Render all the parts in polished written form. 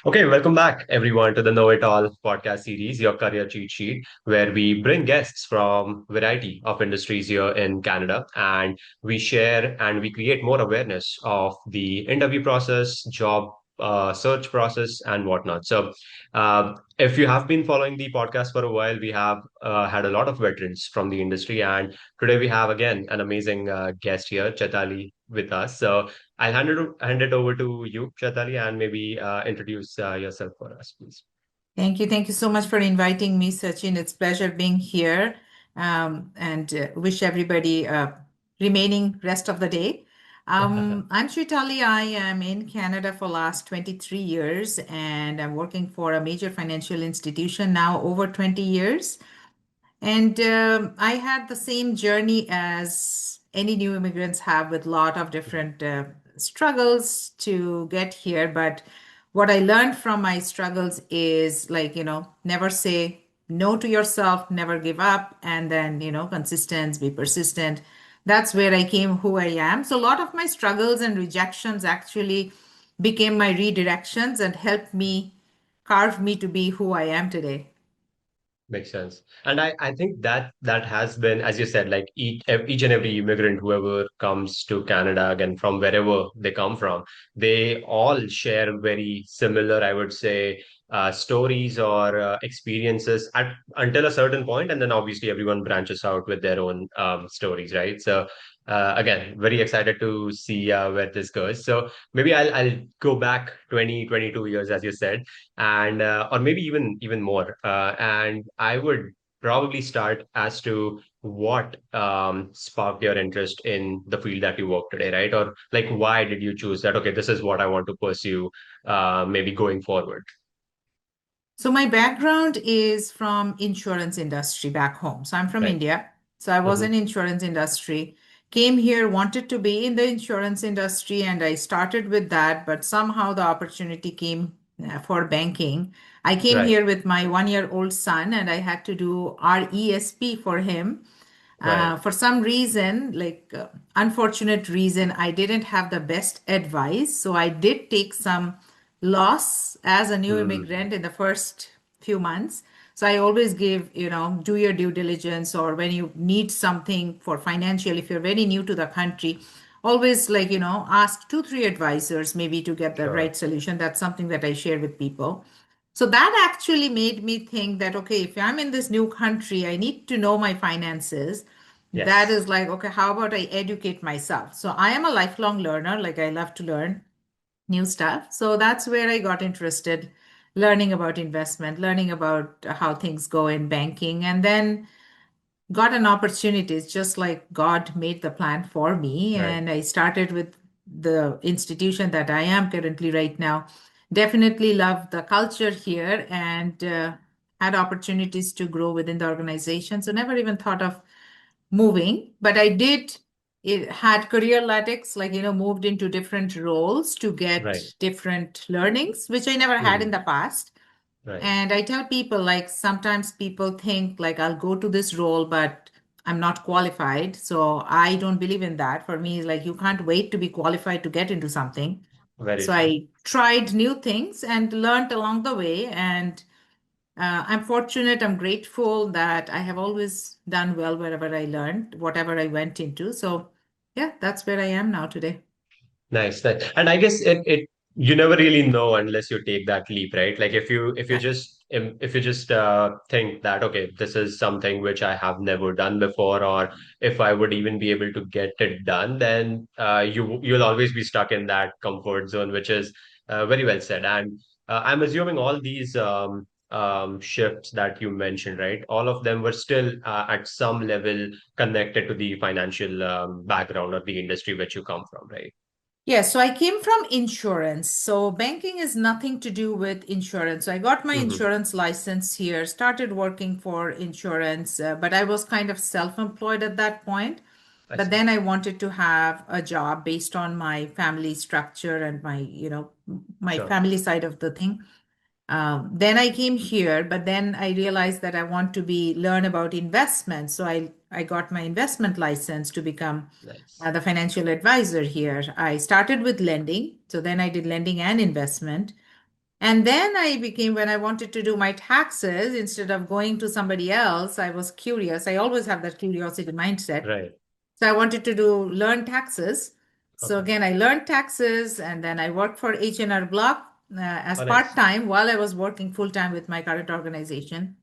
Okay, welcome back everyone to the Know It All podcast series, your career cheat sheet, where we bring guests from variety of industries here in Canada and we share and we create more awareness of the interview process, job search process, and whatnot. If you have been following the podcast for a while, we have had a lot of veterans from the industry, and today we have again an amazing guest here, Chaitali, with us. I'll hand it over to you, Chaitali, and maybe introduce yourself for us, please. Thank you. Thank you so much for inviting me, Sachin. It's pleasure being here, and wish everybody remaining rest of the day. I'm Chaitali. I am in Canada for last 23 years, and I'm working for a major financial institution now over 20 years. And I had the same journey as any new immigrants have with a lot of different struggles to get here. But what I learned from my struggles is like, never say no to yourself, never give up, and then, consistent, be persistent. That's where I came who I am. So a lot of my struggles and rejections actually became my redirections and helped me carve me to be who I am today. Makes sense. And I think that has been, as you said, like each and every immigrant, whoever comes to Canada, again, from wherever they come from, they all share very similar, I would say, stories or experiences until a certain point, and then obviously everyone branches out with their own stories, right? Again, very excited to see where this goes. So maybe I'll go back 22 years, as you said, and or maybe even more. And I would probably start as to what sparked your interest in the field that you work today, right? Or like, why did you choose that? Okay, this is what I want to pursue, maybe going forward. So my background is from insurance industry back home. So I'm from Right. India. So I was Hmm. in insurance industry, came here, wanted to be in the insurance industry, and I started with that, but somehow the opportunity came for banking. I came Right. here with my 1-year-old son and I had to do RESP for him. Right. For some reason, unfortunate reason, I didn't have the best advice. So I did take some loss as a new Mm. immigrant in the first few months. So I always give, do your due diligence, or when you need something for financial, if you're very new to the country, always ask two, three advisors maybe to get the Sure. right solution. That's something that I share with people. So that actually made me think that, okay, if I'm in this new country, I need to know my finances. That Yes. is like, okay, how about I educate myself? So I am a lifelong learner, like I love to learn new stuff. So that's where I got interested, learning about investment, learning about how things go in banking, and then got an opportunity. It's just like God made the plan for me. Right. And I started with the institution that I am currently right now. Definitely love the culture here and had opportunities to grow within the organization. So never even thought of moving, but I did. It had career lattice, moved into different roles to Right. get different learnings, which I never had in Hmm. the past. Right. And I tell people, like, sometimes people think, like, I'll go to this role, but I'm not qualified. So I don't believe in that. For me, it's like, you can't wait to be qualified to get into something. Very So true. I tried new things and learned along the way. And I'm fortunate, I'm grateful that I have always done well wherever I learned, whatever I went into. So, yeah, that's where I am now today. Nice, nice. And I guess it you never really know unless you take that leap, right? Like Right. if you just think that okay, this is something which I have never done before, or if I would even be able to get it done, then you'll always be stuck in that comfort zone, which is very well said. And I'm assuming all these shifts that you mentioned, right? All of them were still at some level connected to the financial background or the industry which you come from, right? Yeah, so I came from insurance. So banking is nothing to do with insurance. So I got my Hmm. insurance license here, started working for insurance, but I was kind of self-employed at that point. I But see. then I wanted to have a job based on my family structure and my, my Sure. family side of the thing. Then I came here, but then I realized that I want to be learn about investment. So I got my investment license to become Nice. the financial advisor here. I started with lending, so then I did lending and investment. And then when I wanted to do my taxes, instead of going to somebody else, I was curious. I always have that curiosity mindset. Right. So I wanted to learn taxes. So Okay. again, I learned taxes and then I worked for H&R Block as Oh, nice. part-time while I was working full-time with my current organization.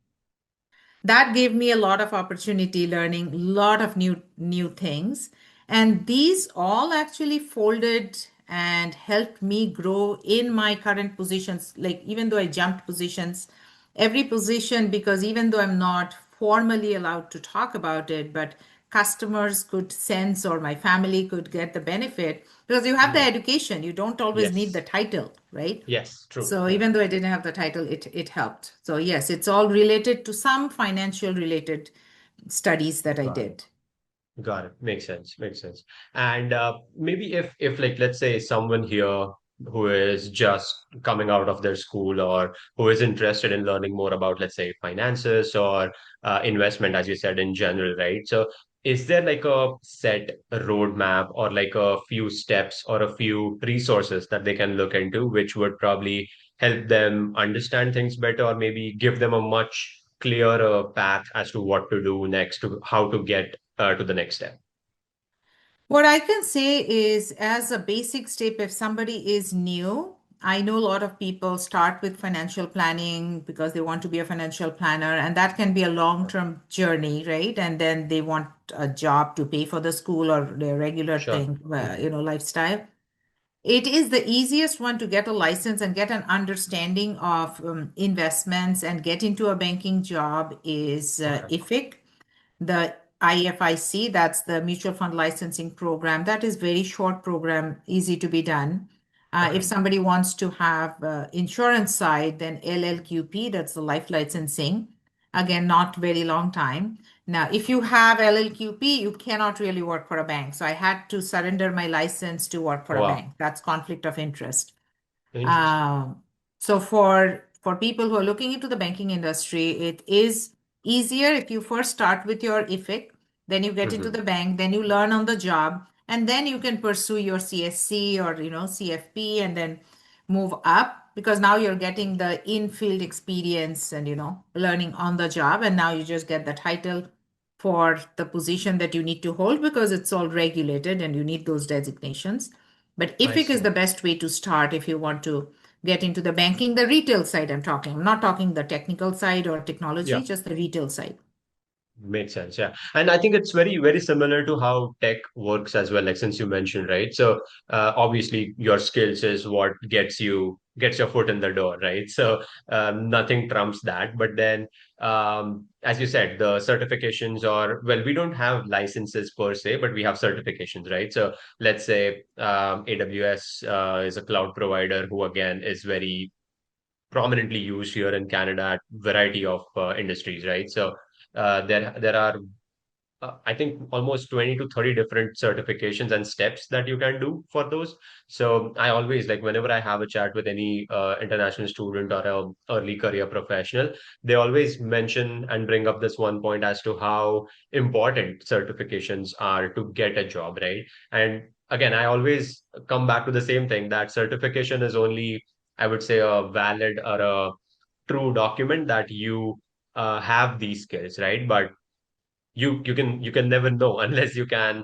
That gave me a lot of opportunity learning a lot of new things, and these all actually folded and helped me grow in my current positions. Like, even though I jumped positions, every position, because even though I'm not formally allowed to talk about it, but customers could sense, or my family could get the benefit, because you have the Mhm. education, you don't always need the Yes. title, right? Yes, true. So Yeah. even though I didn't have the title, it helped. So yes, it's all related to some financial related studies that I Got it. did. Got it. Makes sense. Makes sense. And maybe if like let's say someone here who is just coming out of their school or who is interested in learning more about, let's say, finances or investment, as you said, in general, right? So is there like a set roadmap or like a few steps or a few resources that they can look into, which would probably help them understand things better or maybe give them a much clearer path as to what to do next, to how to get to the next step. What I can say is, as a basic step, if somebody is new, I know a lot of people start with financial planning because they want to be a financial planner, and that can be a long-term journey, right? And then they want a job to pay for the school or their regular Sure. thing, Hmm. lifestyle. It is the easiest one to get a license and get an understanding of investments and get into a banking job is Okay. IFIC, the IFIC, that's the mutual fund licensing program. That is very short program, easy to be done. If Okay. somebody wants to have insurance side, then LLQP, that's the life licensing. Again, not very long time. Now, if you have LLQP, you cannot really work for a bank. So I had to surrender my license to work for Oh, a wow. bank. That's conflict of interest. Interesting. Um, so for people who are looking into the banking industry, it is easier if you first start with your IFIC, then you get into Hmm. the bank, then you learn on the job, and then you can pursue your CSC or CFP, and then move up, because now you're getting the in-field experience and learning on the job, and now you just get the title for the position that you need to hold because it's all regulated and you need those designations. But I IFIC is see. the best way to start if you want to get into the banking, the retail side I'm talking. I'm not talking the technical side or technology, Yeah. just the retail side. Makes sense, yeah. And I think it's very, very similar to how tech works as well, like since you mentioned, right? So obviously your skills is what gets your foot in the door, right? So nothing trumps that. But then as you said, the certifications or well, we don't have licenses per se, but we have certifications, right? So let's say AWS is a cloud provider who again is very prominently used here in Canada at variety of industries, right? So there are I think almost 20 to 30 different certifications and steps that you can do for those. So I always like whenever I have a chat with any international student or a early career professional, they always mention and bring up this one point as to how important certifications are to get a job, right? And again, I always come back to the same thing that certification is only, I would say, a valid or a true document that you have these skills, right? But you can never know unless you can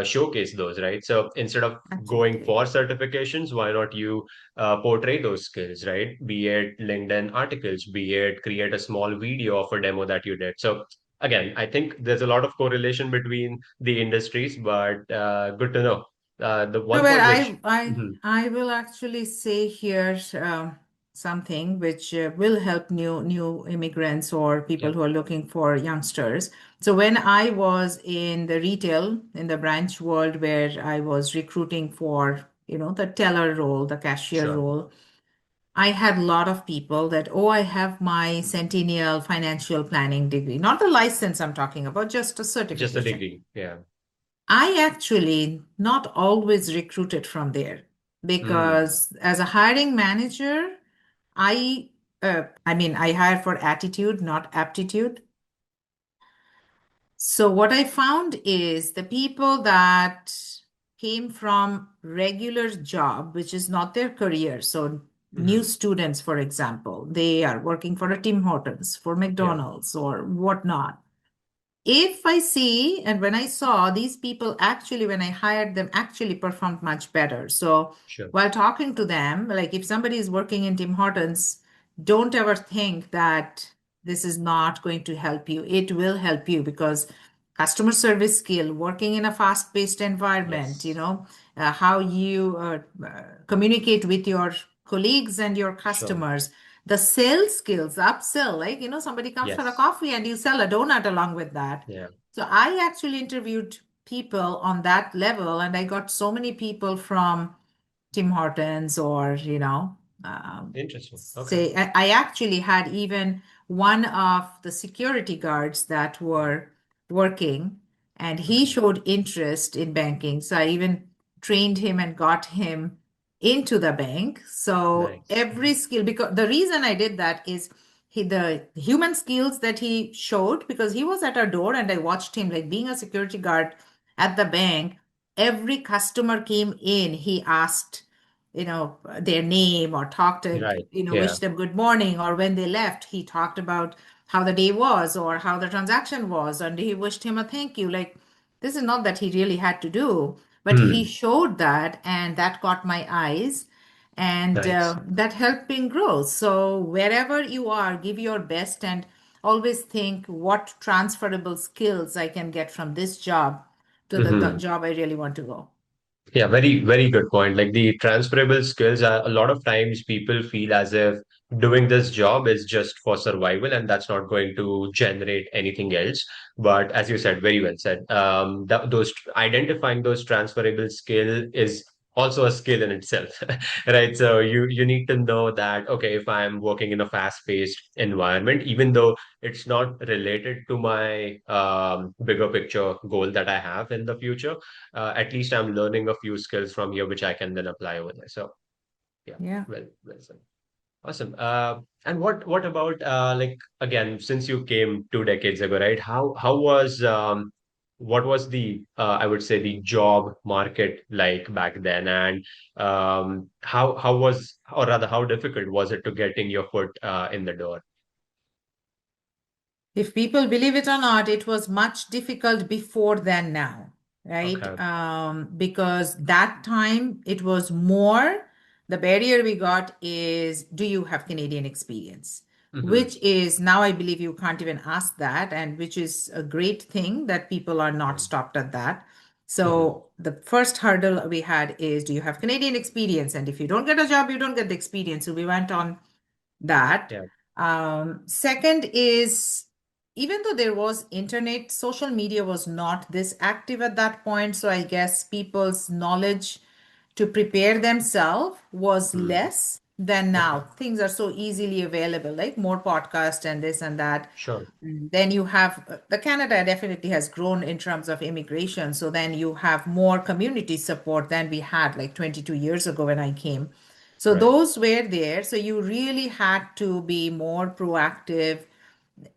showcase those, right? So instead of going Absolutely. for certifications, why not you portray those skills, right? Be it LinkedIn articles, be it create a small video of a demo that you did. So again, I think there's a lot of correlation between the industries, but good to know. The No, one well, point which I Mhm. I will actually say here something which will help new immigrants or people Yeah, who are looking for youngsters. So when I was in the retail, in the branch world where I was recruiting for, the teller role, the cashier sure. role, I had a lot of people that, oh, I have my Centennial financial planning degree, not the license I'm talking about, just a Just a certification. degree. Yeah. I actually not always recruited from there Hmm. because as a hiring manager, I mean, I hire for attitude, not aptitude. So what I found is the people that came from regular job, which is not their career. So new Hmm. students, for example, they are working for a Tim Hortons, for Yeah, McDonald's, or whatnot. If I see, and when I saw these people actually, when I hired them, actually performed much better. So sure. while talking to them, like if somebody is working in Tim Hortons, don't ever think that this is not going to help you. It will help you because customer service skill, working in a fast-paced environment, Yes, how you communicate with your colleagues and your sure. customers, the sales skills, upsell, like, somebody comes for a Yes, coffee and you sell a donut along with that. yeah. So I actually interviewed people on that level, and I got so many people from Tim Hortons, or, Interesting. Okay. say, I actually had even one of the security guards that were working, and he Okay. showed interest in banking. So I even trained him and got him into the bank. So Nice. every skill, because the reason I did that is the human skills that he showed, because he was at our door and I watched him, like being a security guard at the bank. Every customer came in, he asked, their name, or talked to, Right. Yeah. wish them good morning, or when they left, he talked about how the day was or how the transaction was, and he wished him a thank you. Like, this is not that he really had to do, but he Hmm. showed that, and that caught my eyes, and Nice. that helped me grow. So wherever you are, give your best, and always think what transferable skills I can get from this job to the Hmm. job I really want to go. Yeah, very, very good point. Like the transferable skills are a lot of times people feel as if doing this job is just for survival and that's not going to generate anything else. But as you said, very well said. Those identifying those transferable skill is also a skill in itself, right? So you need to know that okay, if I'm working in a fast-paced environment, even though it's not related to my bigger picture goal that I have in the future at least I'm learning a few skills from here, which I can then apply over there. So yeah, Yeah. well said. Awesome. And what about like again, since you came 2 decades ago, right? How was what was the I would say the job market like back then, and how was or rather how difficult was it to getting your foot in the door? If people believe it or not, it was much difficult before than now, right? Okay. Because that time it was more, the barrier we got is, do you have Canadian experience? Hmm. Which is now, I believe you can't even ask that, and which is a great thing that people are not stopped at that. Hmm. So the first hurdle we had is, do you have Canadian experience? And if you don't get a job, you don't get the experience. So we went on that. Yeah. Second is, even though there was internet, social media was not this active at that point. So I guess people's knowledge to prepare themselves was Hmm. less than Okay. now. Things are so easily available, like more podcast and this and that. Sure. Then you have the Canada definitely has grown in terms of immigration. So then you have more community support than we had like 22 years ago when I came. So Right. those were there. So you really had to be more proactive.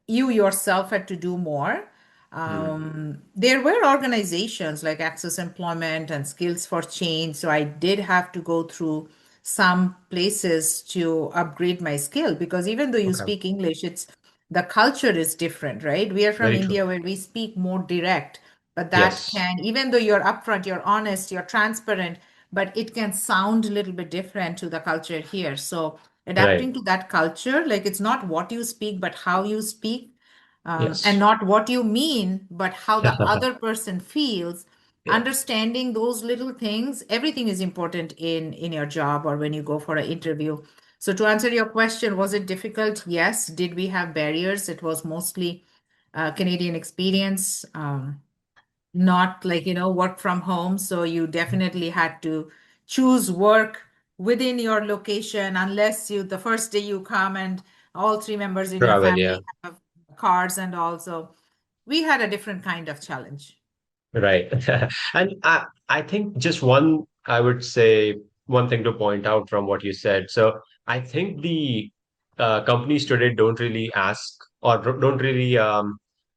You yourself had to do more. Hmm. There were organizations like Access Employment and Skills for Change. So I did have to go through some places to upgrade my skill, because even though you Okay. speak English, it's the culture is different, right? We are from Very true. India where we speak more direct, but that Yes. can, even though you're upfront, you're honest, you're transparent, but it can sound a little bit different to the culture here. So Right. adapting to that culture, like it's not what you speak, but how you speak, and Yes. not what you mean, but how the other person feels. Yeah. Understanding those little things, everything is important in your job or when you go for an interview. So to answer your question, was it difficult? Yes. Did we have barriers? It was mostly Canadian experience. Not like, work from home. So you definitely had to choose work within your location, unless the first day you come and all three members in your Travel, yeah. family have cars and all. So we had a different kind of challenge. Right. And I think just one, I would say one thing to point out from what you said. So I think the companies today don't really ask or don't really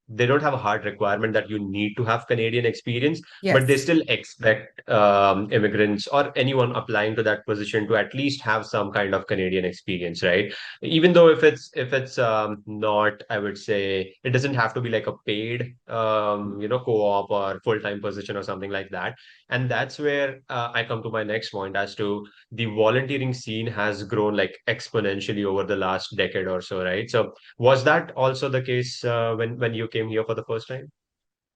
they don't have a hard requirement that you need to have Canadian experience, but they Yes. still expect immigrants or anyone applying to that position to at least have some kind of Canadian experience, right? Even though if it's not, I would say it doesn't have to be like a paid co-op or full-time position or something like that. And that's where I come to my next point as to the volunteering scene has grown like exponentially over the last decade or so, right? So was that also the case when you came here for the first time?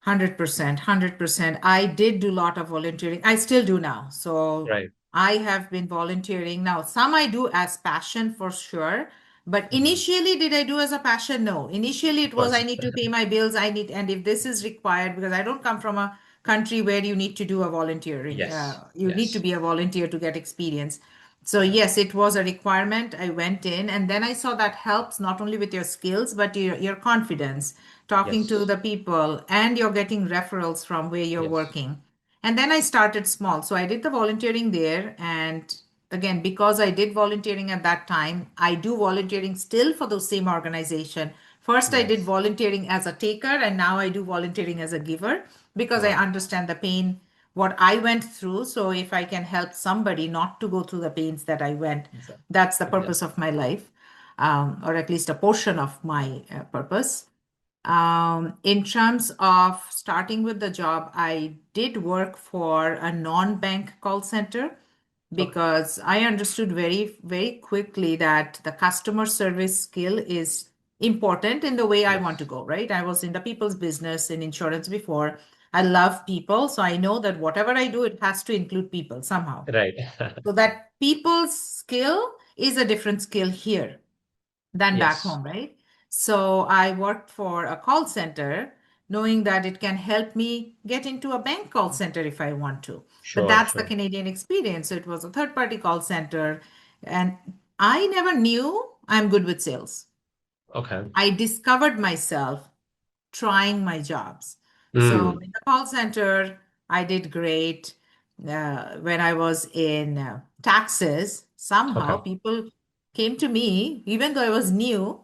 100%, 100%. I did do a lot of volunteering. I still do now. So Right. I have been volunteering now. Some I do as passion for sure. But Mhm. initially, did I do as a passion? No. Initially, it Of was I course. need to pay my bills. I need, and if this is required, because I don't come from a country where you need to do a volunteering, Yes. you need to Yes. be a volunteer to get experience. So Okay. yes, it was a requirement. I went in, and then I saw that helps not only with your skills, but your confidence, talking to Yes. the people, and you're getting referrals from where you're Yes. working. And then I started small. So I did the volunteering there. And again, because I did volunteering at that time, I do volunteering still for the same organization. First, I did Nice. volunteering as a taker, and now I do volunteering as a giver because I Wow. understand the pain, what I went through. So if I can help somebody not to go through the pains that I went, Exactly. that's the purpose Exactly. of my life, or at least a portion of my purpose. In terms of starting with the job, I did work for a non-bank call center Okay. because I understood very, very quickly that the customer service skill is important in the way I want to Yes. go, right? I was in the people's business in insurance before. I love people, so I know that whatever I do, it has to include people somehow. Right. So that people's skill is a different skill here than back Yes. home, right? So I worked for a call center, knowing that it can help me get into a bank call center if I want to. But Sure. that's the Sure. Canadian experience. So it was a third party call center. And I never knew I'm good with sales. Okay. I discovered myself trying my jobs. So Mm. in the call center, I did great. When I was in taxes, somehow Okay. people came to me, even though I was new.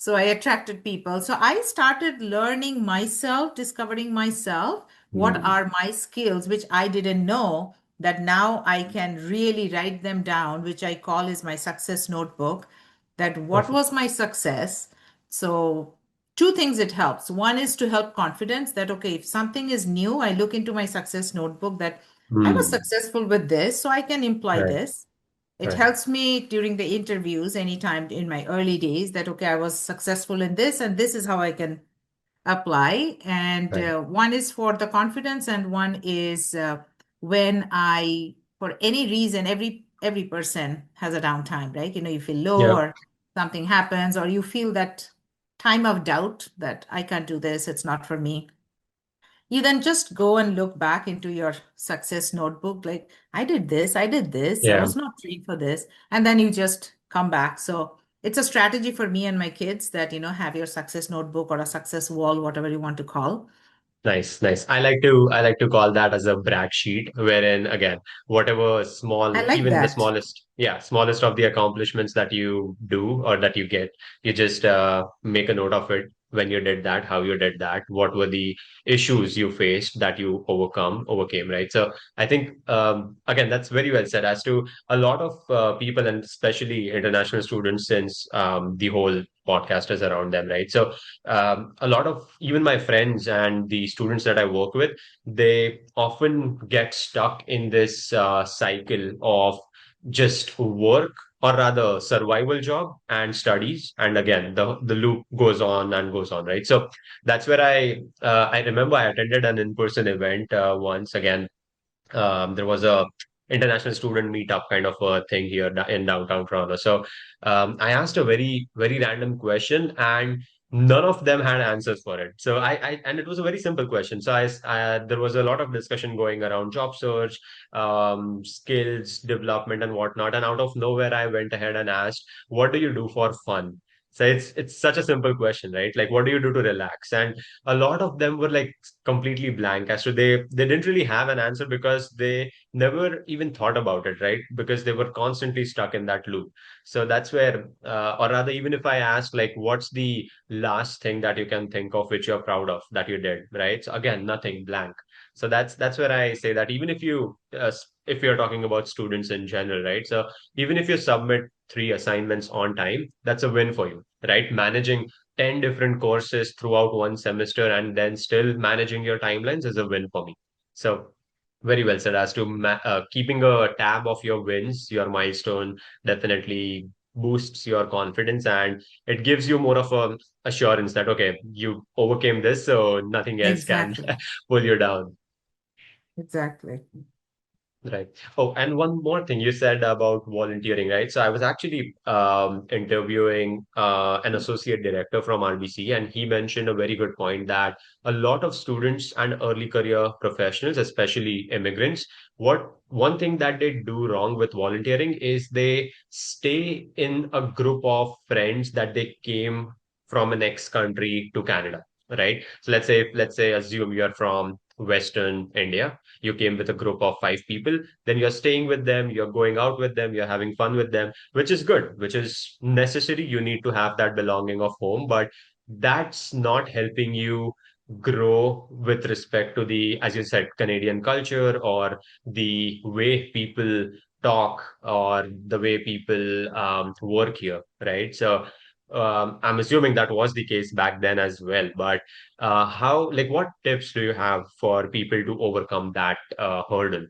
So I attracted people. So I started learning myself, discovering myself, what Mm. are my skills, which I didn't know that now I can really write them down, which I call is my success notebook, that what Perfect. was my success. So two things it helps. One is to help confidence that, okay, if something is new, I look into my success notebook that I was Mm. successful with this, so I can imply Right. this. It Right. helps me during the interviews anytime in my early days that, okay, I was successful in this and this is how I can apply. And Right. one is for the confidence, and one is when I, for any reason, every person has a downtime, right? You feel low Yeah. or something happens, or you feel that time of doubt that I can't do this, it's not for me. You then just go and look back into your success notebook, like, I did this, I Yeah. was not trained for this. And then you just come back. So it's a strategy for me and my kids that, have your success notebook or a success wall, whatever you want to call. Nice, nice. I like to call that as a brag sheet, wherein again, whatever I small, like even the that. smallest, yeah, smallest of the accomplishments that you do or that you get, you just make a note of it when you did that, how you did that, what were the issues you faced that you overcame, right? So I think again, that's very well said as to a lot of people and especially international students, since the whole podcast is around them, right? So a lot of even my friends and the students that I work with, they often get stuck in this cycle of just work or rather survival job and studies, and again the loop goes on and goes on, right? So that's where I remember I attended an in-person event once again. There was a international student meetup kind of a thing here in downtown Toronto. So I asked a very, very random question, and none of them had answers for it. So and it was a very simple question. So there was a lot of discussion going around job search, skills development, and whatnot. And out of nowhere, I went ahead and asked, "What do you do for fun?" So it's such a simple question, right? Like, what do you do to relax? And a lot of them were like completely blank as to they didn't really have an answer because they never even thought about it, right? Because they were constantly stuck in that loop. So that's where, or rather, even if I ask, like, what's the last thing that you can think of which you're proud of that you did, right? So again, nothing, blank. So that's where I say that even if if you're talking about students in general, right? So even if you submit three assignments on time, that's a win for you, right? Managing 10 different courses throughout one semester and then still managing your timelines is a win for me. So very well said. As to keeping a tab of your wins, your milestone definitely boosts your confidence, and it gives you more of a assurance that okay, you overcame this, so nothing else can Exactly. pull you down. Exactly. Right. Oh, and one more thing you said about volunteering, right? So I was actually interviewing an associate director from RBC, and he mentioned a very good point that a lot of students and early career professionals, especially immigrants, what one thing that they do wrong with volunteering is they stay in a group of friends that they came from an ex country to Canada, right? So let's say assume you're from Western India, you came with a group of five people, then you're staying with them, you're going out with them, you're having fun with them, which is good, which is necessary. You need to have that belonging of home, but that's not helping you grow with respect to the, as you said, Canadian culture or the way people talk or the way people work here, right? So I'm assuming that was the case back then as well, but like, what tips do you have for people to overcome that hurdle?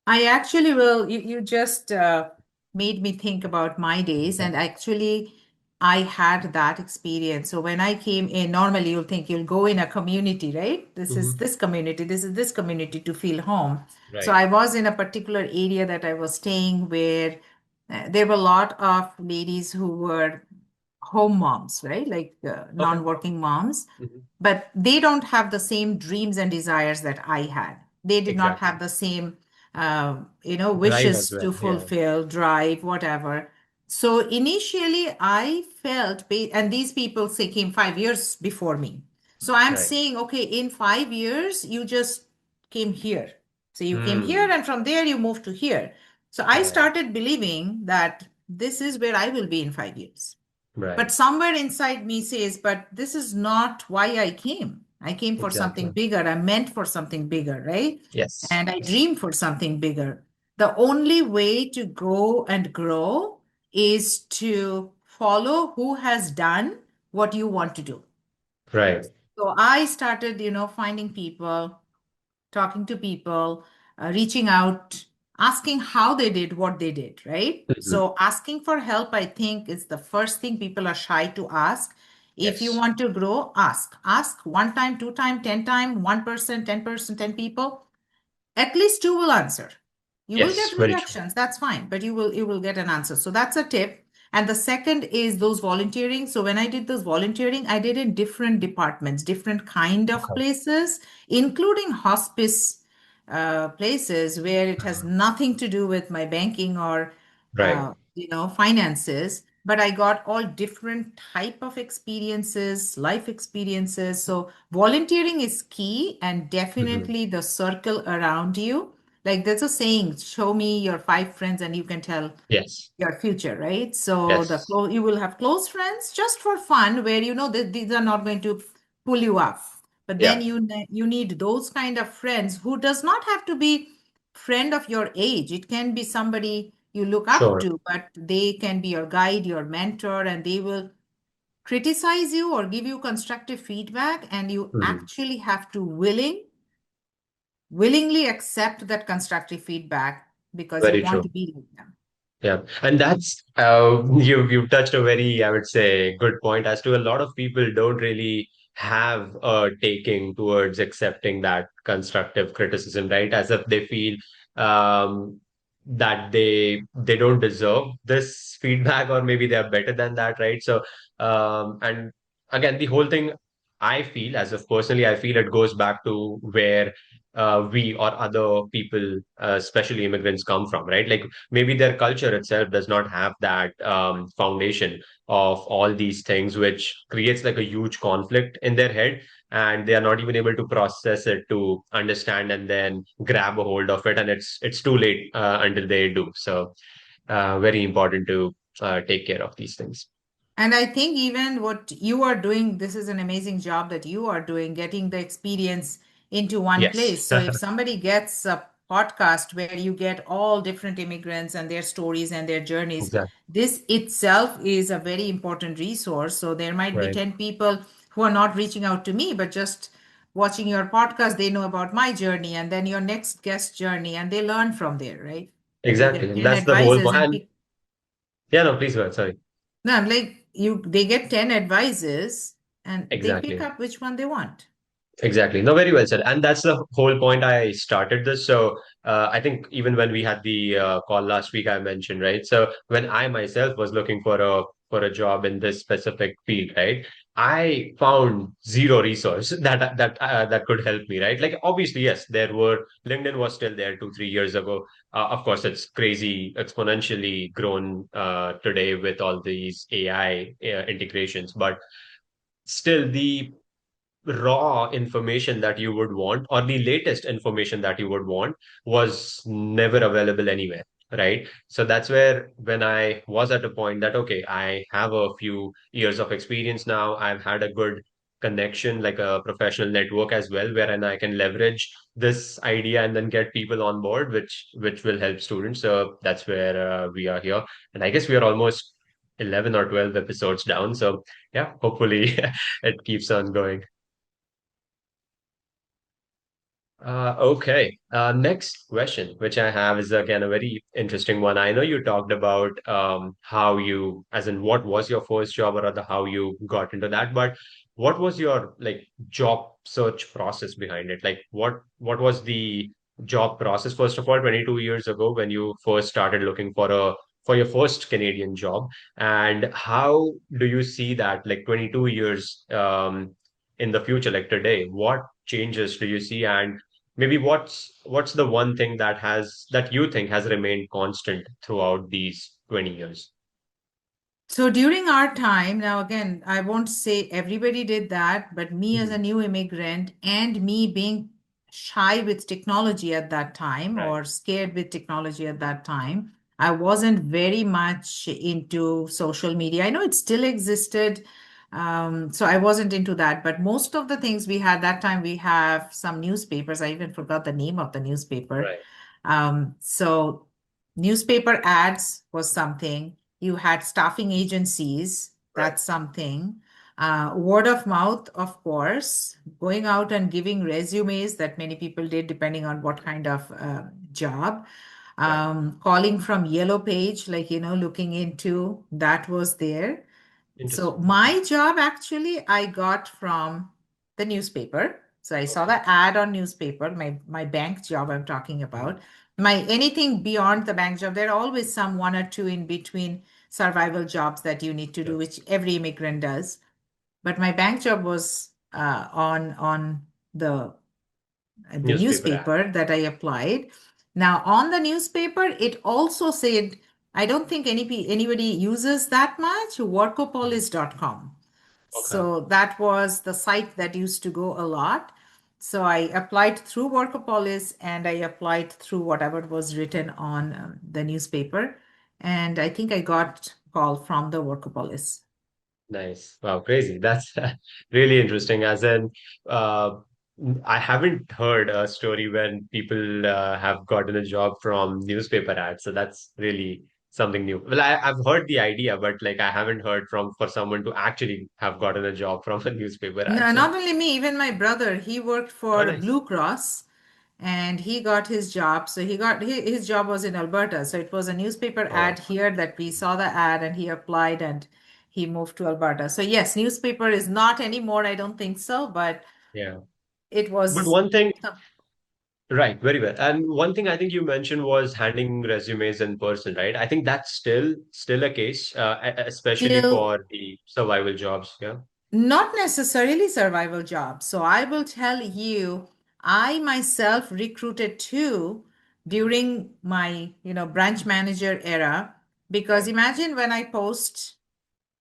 I actually will. You just made me think about my days, Okay. and actually, I had that experience. So when I came in, normally you'll think you'll go in a community, right? This is Hmm. this community, this is this community to feel home. So Right. I was in a particular area that I was staying where there were a lot of ladies who were home moms, right? Like Okay. non-working moms, Hmm. but they don't have the same dreams and desires that I had. They did not Exactly. have the same, Drive as wishes well. to Yeah. fulfill, drive, whatever. So initially, I felt, and these people say came 5 years before me. So I'm Right. saying, okay, in 5 years, you just came here. So you came here, Hmm. and from there, you moved to here. So I Right. started believing that this is where I will be in 5 years. But Right. somewhere inside me says, but this is not why I came. I came for something Exactly. bigger. I'm meant for something bigger, right? Yes. And I dream for something bigger. The only way to go and grow is to follow who has done what you want to do. Right. So I started, finding people, talking to people, reaching out, asking how they did what they did, right? Hmm. So, asking for help, I think, is the first thing people are shy to ask. If you Yes. want to grow, ask. Ask one time, two time, 10 time, 1%, 10%, 10 people. At least two will answer. You will Yes. get Very true. rejections, that's fine, but you will get an answer. So that's a tip. And the second is those volunteering. So when I did those volunteering, I did in different departments, different kind of Okay. places, including hospice places where it has Mhm. nothing to do with my banking or Right. finances, but I got all different type of experiences, life experiences. So volunteering is key, and Hmm. definitely the circle around you. Like there's a saying, show me your five friends and you can tell Yes. your future, right? So Yes. you will have close friends just for fun, where you know that these are not going to pull you up. But then Yeah. you need those kind of friends who does not have to be friend of your age. It can be somebody you look up Sure. to, but they can be your guide, your mentor, and they will criticize you or give you constructive feedback, and you Hmm. actually have to willingly accept that constructive feedback because you Very want true. to be like them. Yeah, and that's you've touched a very, I would say, good point as to a lot of people don't really have a taking towards accepting that constructive criticism, right? As if they feel that they don't deserve this feedback, or maybe they are better than that, right? So and again, the whole thing. I feel, as of personally, I feel it goes back to where we or other people, especially immigrants, come from, right? Like maybe their culture itself does not have that foundation of all these things, which creates like a huge conflict in their head, and they are not even able to process it to understand and then grab a hold of it, and it's too late until they do. So, very important to take care of these things. And I think even what you are doing, this is an amazing job that you are doing, getting the experience into one Yes, place. So if somebody gets a podcast where you get all different immigrants and their stories and their journeys, exactly. this itself is a very important resource. So there might be Right. 10 people who are not reaching out to me, but just watching your podcast, they know about my journey and then your next guest journey, and they learn from there, right? They Exactly. get And 10 that's the whole advices point. and And yeah, no, please go ahead. Sorry. no, I'm like they get 10 advices and they pick Exactly. up which one they want. Exactly. No, very well said. And that's the whole point I started this. So I think even when we had the call last week, I mentioned, right? So when I myself was looking for a job in this specific field, right? I found zero resource that could help me, right? Like obviously, yes, there were LinkedIn was still there 2, 3 years ago. Of course, it's crazy, exponentially grown today with all these AI integrations, but still the raw information that you would want or the latest information that you would want was never available anywhere, right? So that's where when I was at a point that okay, I have a few years of experience now, I've had a good connection, like a professional network as well, wherein I can leverage this idea and then get people on board, which will help students. So that's where we are here, and I guess we are almost 11 or 12 episodes down, so yeah, hopefully it keeps on going. Okay. Next question, which I have is again a very interesting one. I know you talked about how you, as in what was your first job or rather how you got into that, but what was your like job search process behind it? Like what was the job process first of all 22 years ago when you first started looking for your first Canadian job, and how do you see that like 22 years in the future, like today, what changes do you see, and maybe what's the one thing that you think has remained constant throughout these 20 years? So during our time, now again, I won't say everybody did that, but me as a Mhm. new immigrant and me being shy with technology at that time Right, or scared with technology at that time, I wasn't very much into social media. I know it still existed. So I wasn't into that, but most of the things we had that time, we have some newspapers. I even forgot the name of the newspaper. right, So newspaper ads was something. You had staffing agencies, right. that's something. Word of mouth, of course, going out and giving resumes that many people did, depending on what kind of job. Right. Calling from Yellow Page, like, looking into that was there. So Interesting. Okay. my job actually I got from the newspaper. So I saw Okay. the ad on newspaper, my bank job I'm talking Mhm. about. My anything beyond the bank job, there are always some one or two in between survival jobs that you need to do, Sure. which every immigrant does. But my bank job was on the Newspaper ad. newspaper that I applied. Now, on the newspaper, it also said, I don't think anybody uses that much, Mhm. workopolis.com. Okay. So that was the site that used to go a lot. So I applied through Workopolis and I applied through whatever was written on the newspaper. And I think I got call from the Workopolis. Nice. Wow, crazy. That's really interesting. As in, uh, I haven't heard a story when people have gotten a job from newspaper ads. So that's really something new. Well, I've heard the idea, but like I haven't heard from for someone to actually have gotten a job from a newspaper ad. No, So, not only me, even my brother, he worked oh, for nice. Blue Cross and he got his job. So his job was in Alberta. So it was a newspaper ad Oh, here that we saw the ad and he applied and he moved to Alberta. So yes, newspaper is not anymore. I don't think so, but yeah. it But was. one thing, right, very well. And one thing I think you mentioned was handing resumes in person, right? I think that's still a case, especially Still, for the survival jobs. Yeah. Not necessarily survival jobs. So I will tell you, I myself recruited too during my, branch manager era, because Right. imagine when I post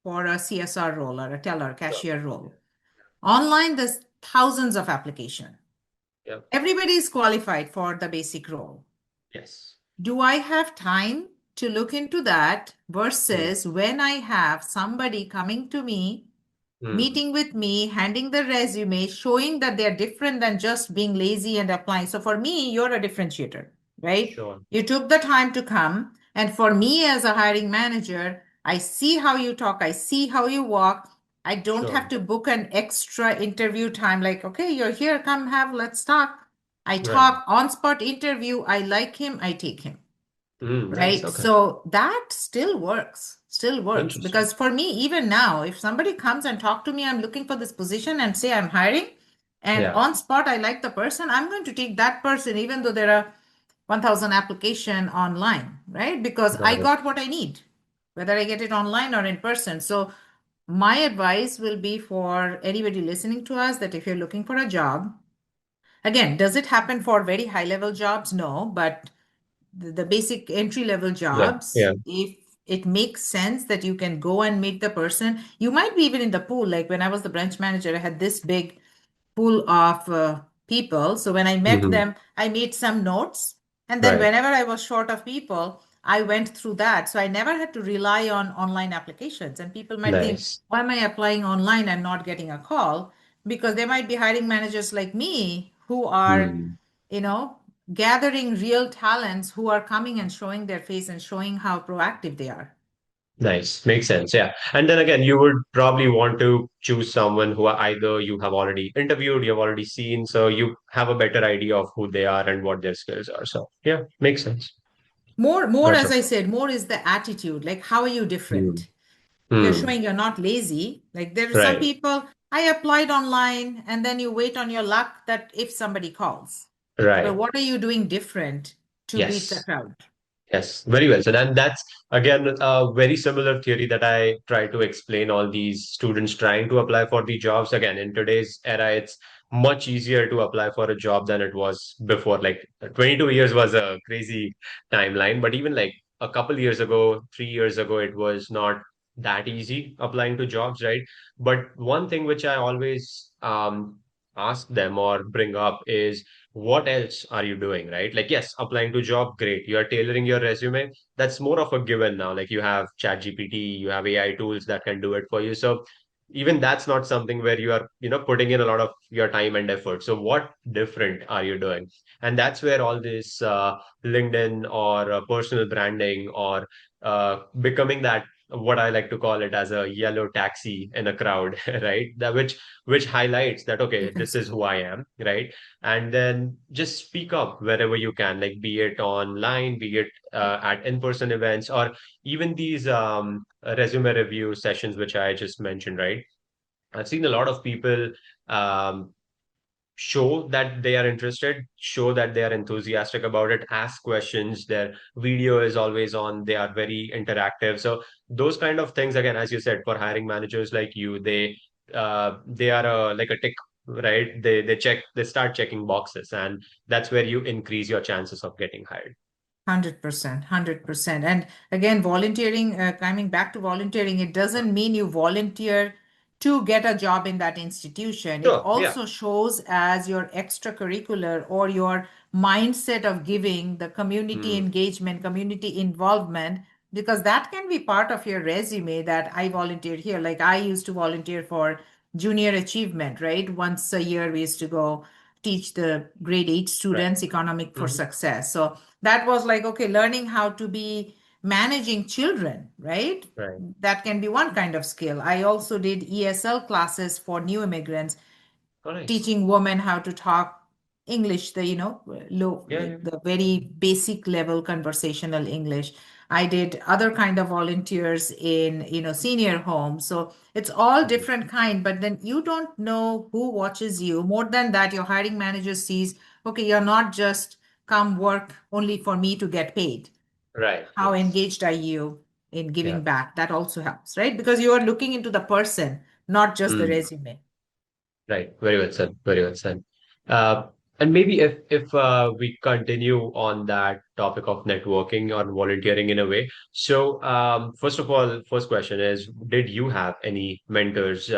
for a CSR role or a teller Sure. cashier role. Online, there's thousands of application. Yeah. Everybody is qualified for the basic role. Yes. Do I have time to look into that Mm. versus when I have somebody coming to me, Mm. meeting with me, handing the resume, showing that they're different than just being lazy and applying. So for me, you're a differentiator, right? Sure. You took the time to come. And for me as a hiring manager, I see how you talk, I see how you walk. I don't Sure. have to book an extra interview time like, okay, you're here, come have, let's talk. I Right. talk on spot interview. I like him, I take him. Nice. Right. Okay. So that still works. Interesting. Because for me, even now, if somebody comes and talk to me, I'm looking for this position and say I'm hiring, and Yeah. on spot, I like the person, I'm going to take that person, even though there are 1,000 application online, right? Because I Got it. got what I need, whether I get it online or in person. So my advice will be for anybody listening to us that if you're looking for a job, again, does it happen for very high level jobs? No, but the basic entry level Yeah. jobs, Yeah. if it makes sense that you can go and meet the person, you might be even in the pool. Like when I was the branch manager, I had this big pool of people. So when I met Hmm. them, I made some notes. And then Right. whenever I was short of people, I went through that. So I never had to rely on online applications. And people might think, Nice. why am I applying online and not getting a call? Because there might be hiring managers like me who are, Hmm. you know, gathering real talents who are coming and showing their face and showing how proactive they are. Nice. Makes sense. Yeah. And then again, you would probably want to choose someone who are either you have already interviewed, you have already seen, so you have a better idea of who they are and what their skills are. So yeah, makes sense. More, Gotcha. as I said, more is the attitude. Like, how are you Hmm. different? If you're Hmm. showing you're not lazy, like there are some Right. people, I applied online and then you wait on your luck that if somebody calls. But Right. what are you doing different to beat the Yes. crowd? Yes, very well said. And that's again a very similar theory that I try to explain all these students trying to apply for the jobs. Again, in today's era, it's much easier to apply for a job than it was before. Like 22 years was a crazy timeline, but even like a couple years ago, 3 years ago, it was not that easy applying to jobs, right? But one thing which I always ask them or bring up is what else are you doing, right? Like, yes, applying to job, great. You are tailoring your resume. That's more of a given now. Like you have ChatGPT, you have AI tools that can do it for you. So even that's not something where you are, putting in a lot of your time and effort. So what different are you doing? And that's where all this LinkedIn or personal branding or becoming that what I like to call it as a yellow taxi in a crowd, right? That which highlights that You okay, can this is speak. who I am, right? And then just speak up wherever you can, like be it online, be it at in-person events, or even these resume review sessions, which I just mentioned, right? I've seen a lot of people um, show that they are interested, show that they are enthusiastic about it, ask questions. Their video is always on. They are very interactive. So those kind of things, again, as you said, for hiring managers like you, they are like a tick, right? They start checking boxes, and that's where you increase your chances of getting hired. 100%, 100%. And again, volunteering, coming back to volunteering, it doesn't mean you volunteer to get a job in that institution. It Sure. Yeah. also shows as your extracurricular or your mindset of giving, the community Mm, engagement, community involvement, because that can be part of your resume that I volunteered here. Like I used to volunteer for junior achievement, right? Once a year, we used to go teach the grade 8 right. students economic for Hmm. success. So that was like, okay, learning how to be managing children, right? Right. That can be one kind of skill. I also did ESL classes for new immigrants, Oh, nice. teaching women how to talk English, the low, Yeah. Yeah. the very basic level conversational English. I did other kind of volunteers in senior homes. So it's all Mhm. different kind, but then you don't know who watches you. More than that, your hiring manager sees, okay, you're not just come work only for me to get paid. Right. How Yes. engaged are you in Yeah. giving back? That also helps, right? Because you are looking into the person, not just the Mm. resume. Right. Very well said. Very well said. Uh, and maybe if we continue on that topic of networking or volunteering in a way. So first of all, first question is, did you have any mentors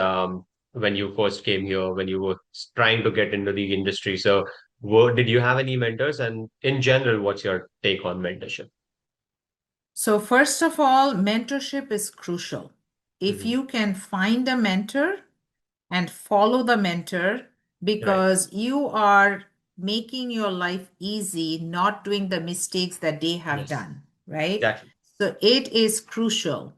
when you first came here, when you were trying to get into the industry? So did you have any mentors? And in general, what's your take on mentorship? So, first of all, mentorship is crucial. If Hmm. you can find a mentor and follow the mentor, Right. because you are making your life easy, not doing the mistakes that they have Yes. done, right? Exactly. So it is crucial.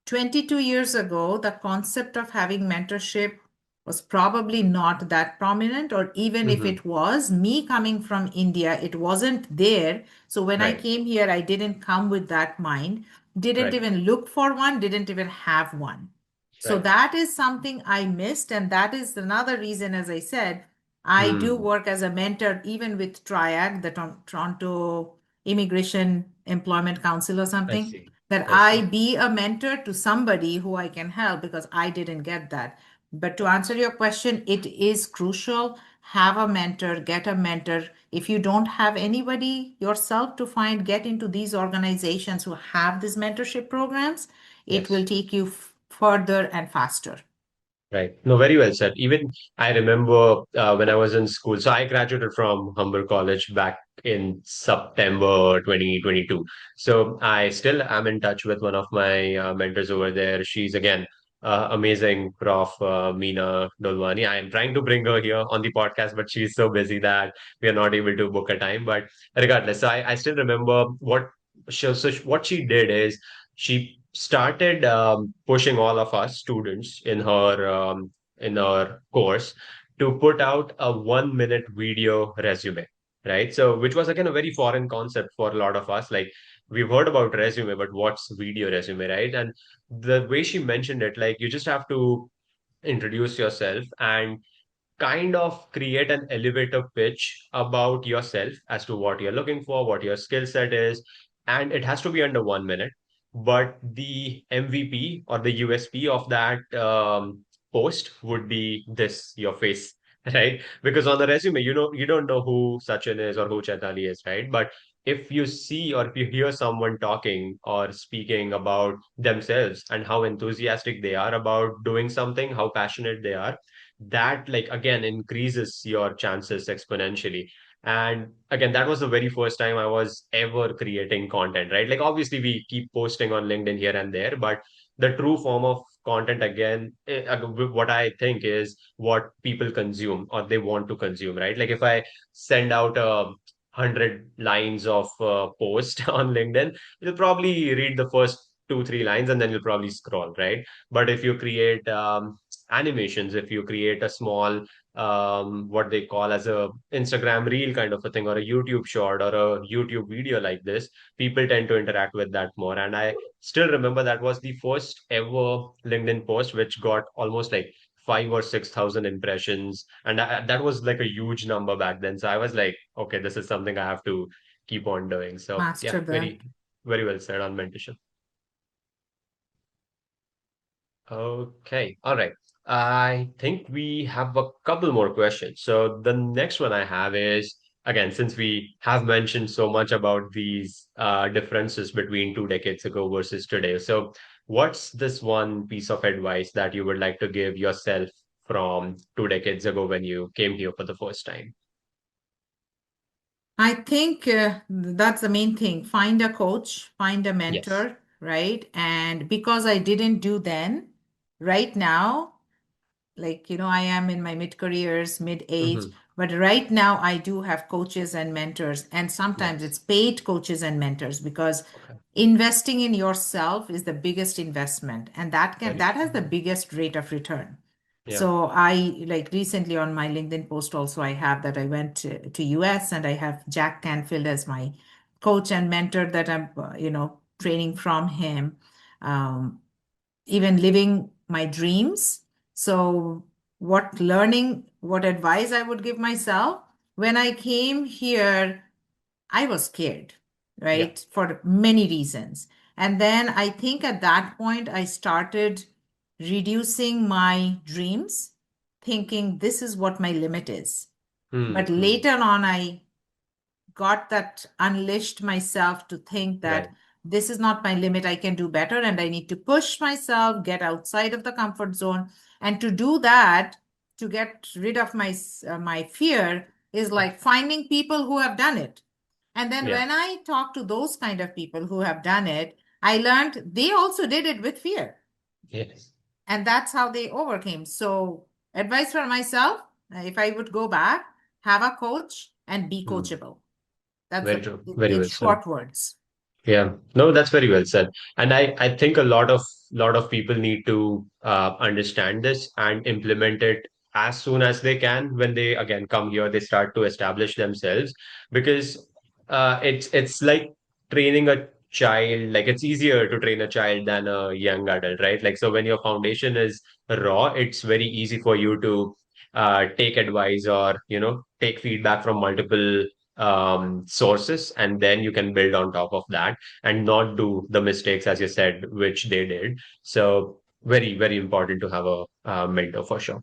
22 years ago, the concept of having mentorship was probably not that prominent, or even if Hmm. it was, me coming from India, it wasn't there. So when I Right. came here, I didn't come with that mind, didn't Right. even look for one, didn't even have one. So Right. that is something I missed. And that is another reason, as I said, I do Hmm. work as a mentor, even with TRIAC, the Toronto Immigration Employment Council or I something, see. that I I see. be a mentor to somebody who I can help because I didn't get that. But to answer your question, it is crucial. Have a mentor, get a mentor. If you don't have anybody yourself to find, get into these organizations who have these mentorship programs. It will Yes. take you further and faster. Right. No, very well said. Even I remember when I was in school. So I graduated from Humber College back in September 2022. So I still am in touch with one of my mentors over there. She's again amazing, Prof. Meena Dolwani. I am trying to bring her here on the podcast, but she's so busy that we are not able to book a time. But regardless, so I still remember what she did is she started pushing all of us students in her course to put out a 1 minute video resume, right? So which was again a very foreign concept for a lot of us. Like we've heard about resume, but what's video resume, right? And the way she mentioned it, like you just have to introduce yourself and kind of create an elevator pitch about yourself as to what you're looking for, what your skill set is, and it has to be under 1 minute. But the MVP or the USP of that post would be this, your face, right? Because on the resume, you don't know who Sachin is or who Chaitali is, right? But if you see or if you hear someone talking or speaking about themselves and how enthusiastic they are about doing something, how passionate they are, that like again increases your chances exponentially. And again, that was the very first time I was ever creating content, right? Like obviously we keep posting on LinkedIn here and there, but the true form of content again, what I think is what people consume or they want to consume, right? Like if I send out 100 lines of post on LinkedIn, you'll probably read the first 2 3 lines and then you'll probably scroll, right? But if you create animations, if you create a small what they call as a Instagram reel kind of a thing or a YouTube short or a YouTube video like this, people tend to interact with that more. And I still remember that was the first ever LinkedIn post which got almost like 5 or 6 thousand impressions, and that was like a huge number back then. So I was like, okay, this is something I have to keep on doing. So yeah, Master that. very well said on mentorship. Okay. All right. I think we have a couple more questions. So the next one I have is again, since we have mentioned so much about these differences between 2 decades ago versus today. So what's this one piece of advice that you would like to give yourself from 2 decades ago when you came here for the first time? I think that's the main thing. Find a coach, find a Yes. mentor, right? And because I didn't do then, right now, like, I am in my mid careers, mid age, Hmm. but right now I do have coaches and mentors, and sometimes Nice. it's paid coaches and mentors because Okay. investing in yourself is the biggest investment, and Very that has the true. biggest rate of return. Yeah. So I like recently on my LinkedIn post also I have that I went to US and I have Jack Canfield as my coach and mentor that I'm training from him. Um, Even living my dreams. So, what advice I would give myself when I came here, I was scared, Yeah. right? For many reasons. And then I think at that point, I started reducing my dreams, thinking this is what my limit is. Hmm. But Hmm. later on, I got that unleashed myself to think Right. that this is not my limit. I can do better and I need to push myself, get outside of the comfort zone. And to do that, to get rid of my fear is like finding people who have done it. And then Yeah. when I talk to those kind of people who have done it, I learned they also did it with fear. Yes. And that's how they overcame. So, advice for myself, if I would go back, have a coach and be Hmm. coachable. That's Very the true. Very in well said. short words. Yeah, no, that's very well said. And I think a lot of people need to understand this and implement it as soon as they can. When they again come here, they start to establish themselves, because it's like training a child. Like, it's easier to train a child than a young adult, right? Like, so when your foundation is raw, it's very easy for you to take advice, or take feedback from multiple sources, and then you can build on top of that and not do the mistakes, as you said, which they did. So very, very important to have a mentor for sure.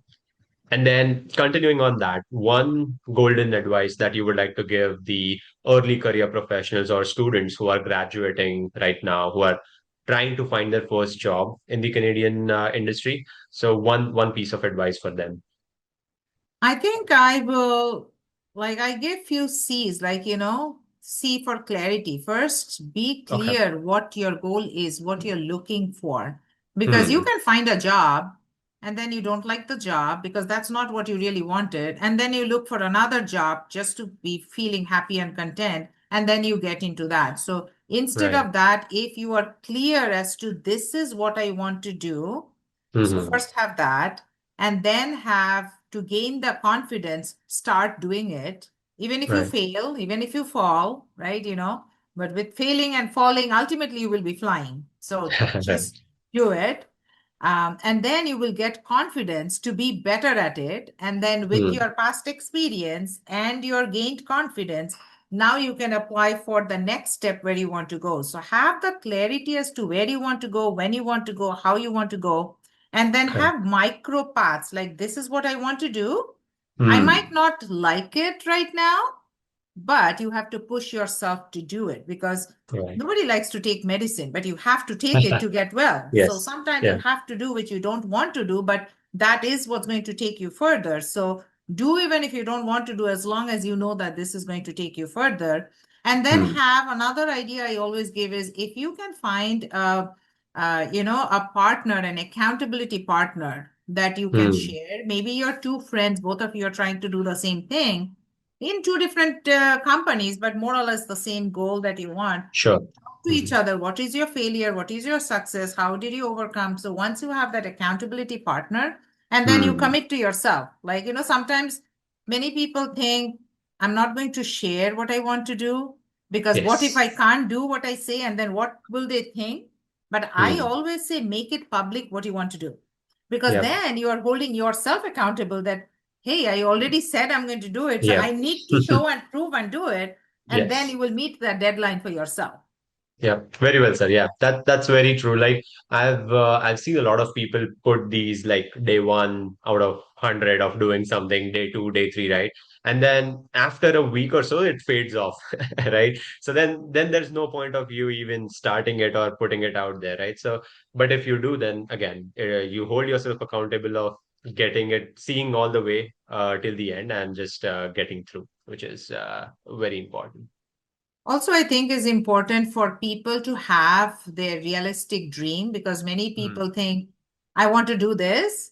And then continuing on that, one golden advice that you would like to give the early career professionals or students who are graduating right now, who are trying to find their first job in the Canadian industry. So one piece of advice for them. I think I will, like, I give few C's, like, C for clarity. First, be Okay. clear what your goal is, what you're looking for. Because you Hmm. can find a job and then you don't like the job because that's not what you really wanted. And then you look for another job just to be feeling happy and content. And then you get into that. So instead Right. of that, if you are clear as to this is what I want to do, so Hmm. first have that, and then have to gain the confidence, start doing it. Even if you Right. fail, even if you fall, right? But with failing and falling, ultimately you will be flying. So Right. just do it. And then you will get confidence to be better at it. And then with Hmm. your past experience and your gained confidence, now you can apply for the next step where you want to go. So have the clarity as to where you want to go, when you want to go, how you want to go, and then Okay. have micro paths like this is what I want to do. I might Hmm. not like it right now, but you have to push yourself to do it because Right. nobody likes to take medicine, but you have to take it to get well. So Yes. sometimes you Yeah. have to do what you don't want to do, but that is what's going to take you further. So do even if you don't want to do, as long as you know that this is going to take you further. And then Hmm. have another idea I always give is if you can find a partner, an accountability partner that you can Hmm. share. Maybe your two friends, both of you are trying to do the same thing in two different companies, but more or less the same goal that you want. Sure. Talk to each Hmm. other. What is your failure? What is your success? How did you overcome? So once you have that accountability partner, and then you Hmm. commit to yourself. Like, sometimes many people think, I'm not going to share what I want to do because what if Yes. I can't do what I say and then what will they think? But I Hmm. always say, make it public what you want to do because Yep. then you are holding yourself accountable that hey, I already said I'm going to do it. So Yep. I need to show and prove and do it. And then Yes. you will meet that deadline for yourself. Yeah, very well said. Yeah, that's very true. Like, I've seen a lot of people put these like day one out of 100 of doing something, day two, day three, right? And then after a week or so, it fades off, right? So then there's no point of you even starting it or putting it out there, right? So, but if you do, then again, you hold yourself accountable of getting it, seeing all the way till the end, and just getting through, which is very important. Also, I think is important for people to have their realistic dream because many Hmm. people think, I want to do this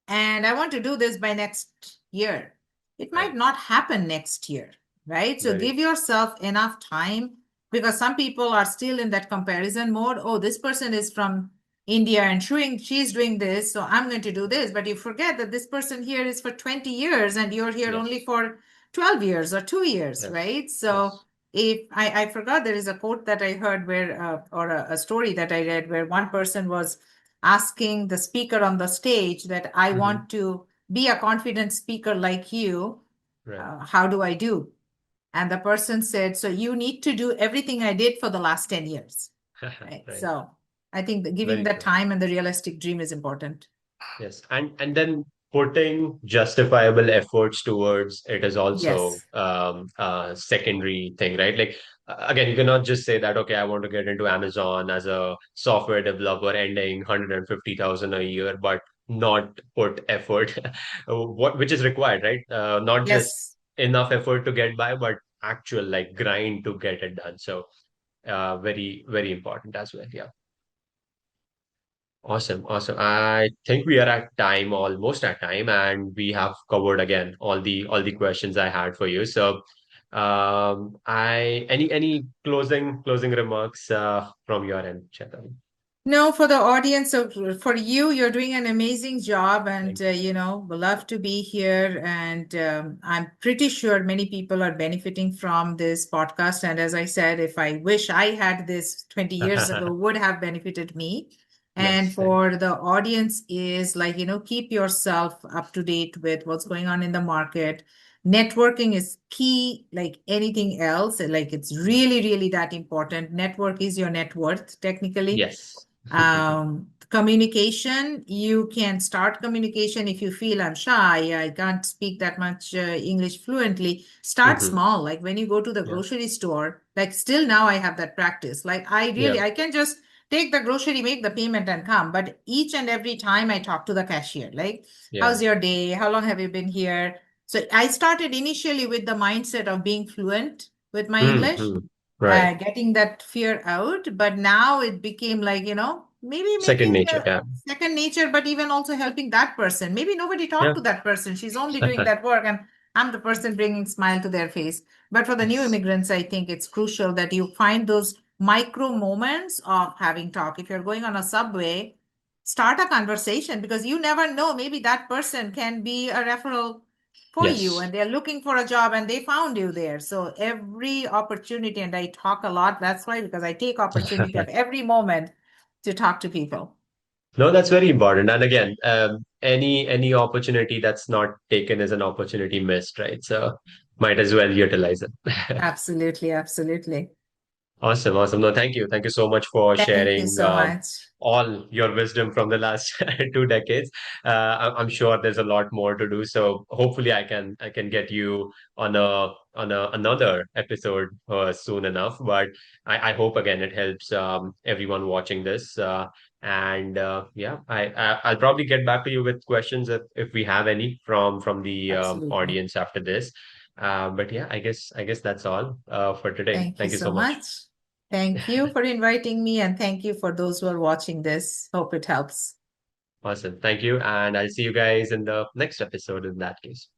and I want to do this by next year. It might Right. not happen next year, right? So Very. give yourself enough time because some people are still in that comparison mode. Oh, this person is from India and she's doing this, so I'm going to do this. But you forget that this person here is for 20 years and you're here only Yes. for 12 years or 2 years, Yes. right? So Yes. if I forgot, there is a quote that I heard where or a story that I read where one person was asking the speaker on the stage that I Hmm. want to be a confident speaker like you. Right. How do I do? And the person said, so you need to do everything I did for the last 10 years, right? Right. So I think that giving Very that true. time and the realistic dream is important. Yes, and then putting justifiable efforts towards it is also Yes. a secondary thing, right? Like again, you cannot just say that, okay, I want to get into Amazon as a software developer, ending 150,000 a year, but not put effort, what which is required, right? Not just Yes. enough effort to get by, but actual like grind to get it done. So very very important as well. Yeah. Awesome, awesome. I think we are at time, almost at time, and we have covered again all the questions I had for you. So, I any closing remarks from your end, Chetan? No, for the audience, so for you, you're doing an amazing job, and Thank you. we love to be here. And I'm pretty sure many people are benefiting from this podcast. And as I said, if I wish I had this 20 years ago, would have benefited me. And Yes, thank for the audience is like, keep yourself up to date with what's going on in the market. Networking is key, like anything else. Like it's you. really, really that important. Network is your net worth, technically. Yes. Communication, you can start communication if you feel I'm shy, I can't speak that much English fluently. Start Hmm. small, like when you go to the Yeah, grocery store, like still now I have that practice. Like yeah, I can just take the grocery, make the payment and come. But each and every time I talk to the cashier, like, yeah. how's your day? How long have you been here? So I started initially with the mindset of being fluent with my English, Hmm. Right. getting that fear out. But now it became like, maybe Second making nature. Yeah. second nature, but even also helping that person. Maybe nobody talked Yeah. to that person. She's only doing that work, and I'm the person bringing smile to their face. But for the new Yes. immigrants, I think it's crucial that you find those micro moments of having talk. If you're going on a subway, start a conversation because you never know. Maybe that person can be a referral for you Yes. and they're looking for a job and they found you there. So every opportunity, and I talk a lot, that's why, because I take opportunity of every moment to talk to people. No, that's very important. And again, any opportunity that's not taken is an opportunity missed, right? So might as well utilize it. Absolutely, absolutely. Awesome, awesome. No, thank you. Thank you so much for Thank you sharing so much. all your wisdom from the last 2 decades. I'm sure there's a lot more to do. So hopefully I can get you on another episode soon enough. But I hope again it helps everyone watching this. And yeah, I'll probably get back to you with questions if we have any from the Absolutely. audience after this. But yeah, I guess that's all for today. Thank you Thank you so so much. much. Thank you for inviting me, and thank you for those who are watching this. Hope it helps. Awesome. Thank you. And I'll see you guys in the next episode in that case.